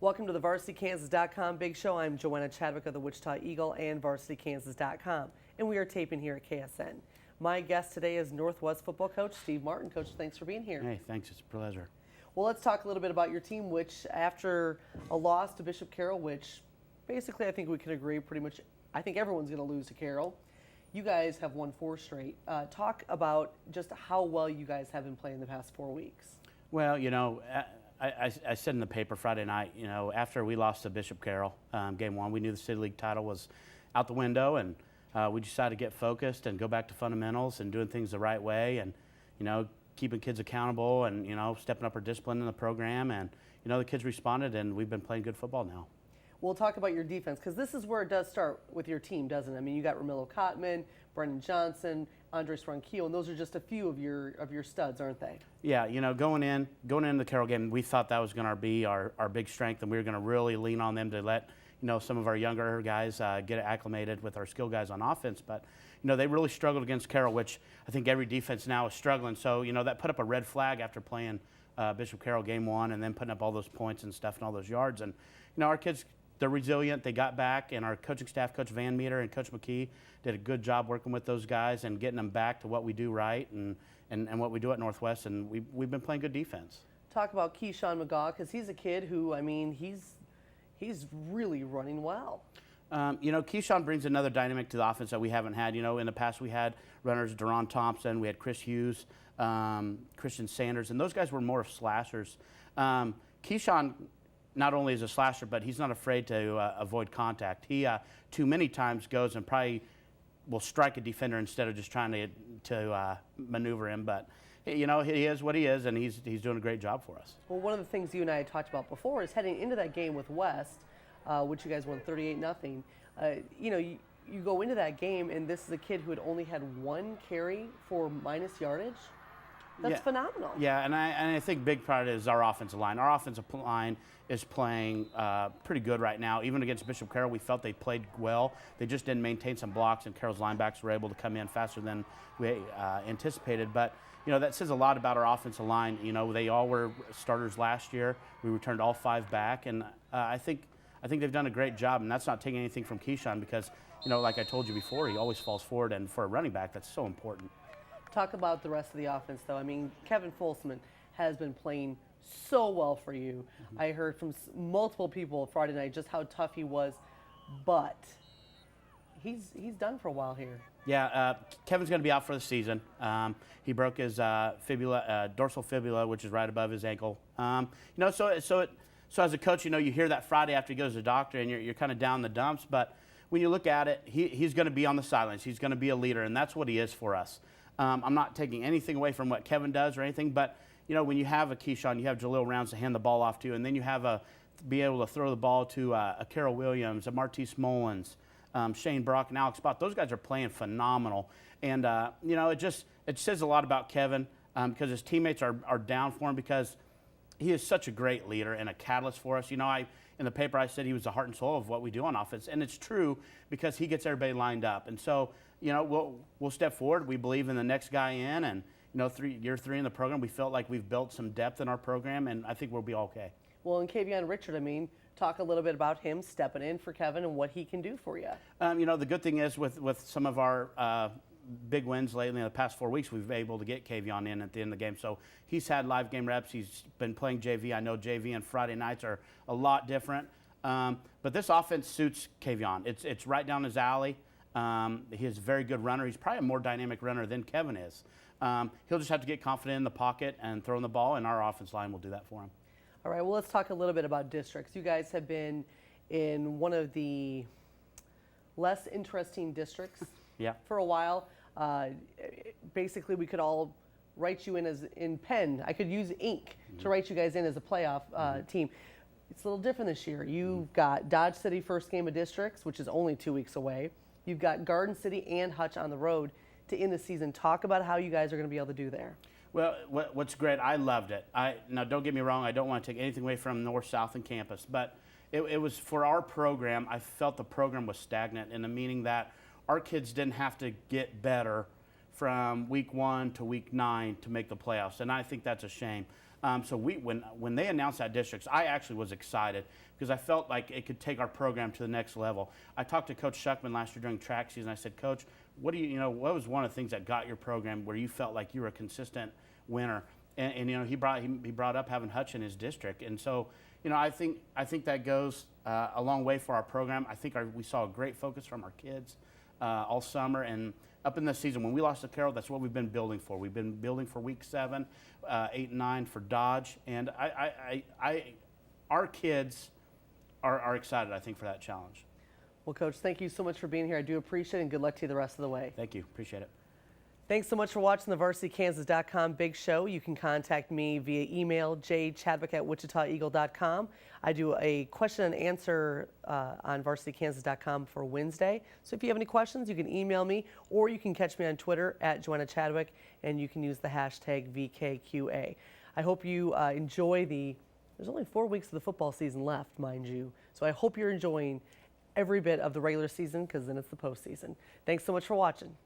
Welcome to the VarsityKansas.com Big Show. I'm Joanna Chadwick of the Wichita Eagle and VarsityKansas.com, and we are taping here at KSN. My guest today is Northwest football coach Steve Martin. Coach, thanks for being here. Hey, thanks. It's a pleasure. Well, let's talk a little bit about your team, which after a loss to Bishop Carroll, which basically I think we can agree pretty much, I think everyone's going to lose to Carroll. You guys have won 4 straight. Talk about just how well you guys have been playing the past 4 weeks. Well, you know, I said in the paper Friday night, you know, after we lost to Bishop Carroll, game 1, we knew the City League title was out the window, and we decided to get focused and go back to fundamentals and doing things the right way, and, you know, keeping kids accountable and, you know, stepping up our discipline in the program. And, you know, the kids responded, and we've been playing good football now. We'll talk about your defense, because this is where it does start with your team, doesn't it? I mean, you got Romillo Cotman, Brendan Johnson, Andres Ronquillo, and those are just a few of your studs, aren't they? Yeah, you know, going into the Carroll game, we thought that was going to be our big strength, and we were going to really lean on them to let, you know, some of our younger guys get acclimated with our skill guys on offense. But, you know, they really struggled against Carroll, which I think every defense now is struggling. So, you know, that put up a red flag after playing Bishop Carroll game 1 and then putting up all those points and stuff and all those yards. And, you know, our kids, they're resilient. They got back, and our coaching staff, Coach Van Meter and Coach McKee, did a good job working with those guys and getting them back to what we do right and what we do at Northwest. And we've been playing good defense. Talk about Keyshawn McGaw, because he's a kid who, I mean, he's really running well. You know, Keyshawn brings another dynamic to the offense that we haven't had. You know, in the past we had runners, Deron Thompson, we had Chris Hughes, Christian Sanders, and those guys were more of slashers. Keyshawn not only is a slasher, but he's not afraid to avoid contact. He too many times goes and probably will strike a defender instead of just trying to maneuver him. But, you know, he is what he is, and he's doing a great job for us. Well, one of the things you and I had talked about before is heading into that game with West, which you guys won 38-0. You know, you go into that game, and this is a kid who had only had 1 carry for minus yardage. That's phenomenal. Yeah, and I think big part is our offensive line. Our offensive line is playing pretty good right now. Even against Bishop Carroll, we felt they played well. They just didn't maintain some blocks, and Carroll's linebackers were able to come in faster than we anticipated. But, you know, that says a lot about our offensive line. You know, they all were starters last year. We returned all 5 back, and I think they've done a great job, and that's not taking anything from Keyshawn because, you know, like I told you before, he always falls forward, and for a running back, that's so important. Talk about the rest of the offense, though. I mean, Kevin Folsman has been playing so well for you. Mm-hmm. I heard from multiple people Friday night just how tough he was, but he's done for a while here. Yeah, Kevin's going to be out for the season. He broke his dorsal fibula, which is right above his ankle. You know, so as a coach, you know, you hear that Friday after he goes to the doctor, and you're kind of down in the dumps. But when you look at it, he's going to be on the sidelines. He's going to be a leader, and that's what he is for us. I'm not taking anything away from what Kevin does or anything, but, you know, when you have a Keyshawn, you have Jaleel Rounds to hand the ball off to, and then you have be able to throw the ball to a Carroll Williams, a Martise Mullins, Shane Brock, and Alex Spott. Those guys are playing phenomenal. And, you know, it says a lot about Kevin because his teammates are down for him because he is such a great leader and a catalyst for us. You know, in the paper I said he was the heart and soul of what we do on offense, and it's true because he gets everybody lined up. And so, you know, we'll step forward. We believe in the next guy in, and, you know, year 3 in the program, we felt like we've built some depth in our program, and I think we'll be okay. Well, and Kavion Richard, I mean, talk a little bit about him stepping in for Kevin and what he can do for you. You know, the good thing is with some of our big wins lately in the past 4 weeks, we've been able to get Kavion in at the end of the game. So he's had live game reps. He's been playing JV. I know JV and Friday nights are a lot different. But this offense suits Kavion. It's right down his alley. He's a very good runner. He's probably a more dynamic runner than Kevin is. He'll just have to get confident in the pocket and throwing the ball, and our offense line will do that for him. All right, well, let's talk a little bit about districts. You guys have been in one of the less interesting districts for a while. Basically, we could all write you in pen. I could use ink to write you guys in as a playoff team. It's a little different this year. You've got Dodge City first game of districts, which is only 2 weeks away. You've got Garden City and Hutch on the road to end the season. Talk about how you guys are going to be able to do there. Well, what's great, I loved it. Now, don't get me wrong, I don't want to take anything away from North, South, and campus, but it was for our program, I felt the program was stagnant in the meaning that our kids didn't have to get better from week 1 to week 9 to make the playoffs, and I think that's a shame. So when they announced that districts, I actually was excited because I felt like it could take our program to the next level. I talked to Coach Shuckman last year during track season. I said, Coach, what was one of the things that got your program where you felt like you were a consistent winner? And he brought up having Hutch in his district, and so I think that goes a long way for our program. I think we saw a great focus from our kids all summer and up in the season. When we lost to Carroll, that's what we've been building for. We've been building for week 7, 8, and 9 for Dodge, and our kids are excited, I think, for that challenge. Well, Coach, thank you so much for being here. I do appreciate it, and good luck to you the rest of the way. Thank you. Appreciate it. Thanks so much for watching the VarsityKansas.com Big Show. You can contact me via email, jchadwick@wichitaeagle.com. I do a question and answer on VarsityKansas.com for Wednesday. So if you have any questions, you can email me, or you can catch me on Twitter at Joanna Chadwick, and you can use the hashtag VKQA. I hope you enjoy there's only 4 weeks of the football season left, mind you. So I hope you're enjoying every bit of the regular season, because then it's the postseason. Thanks so much for watching.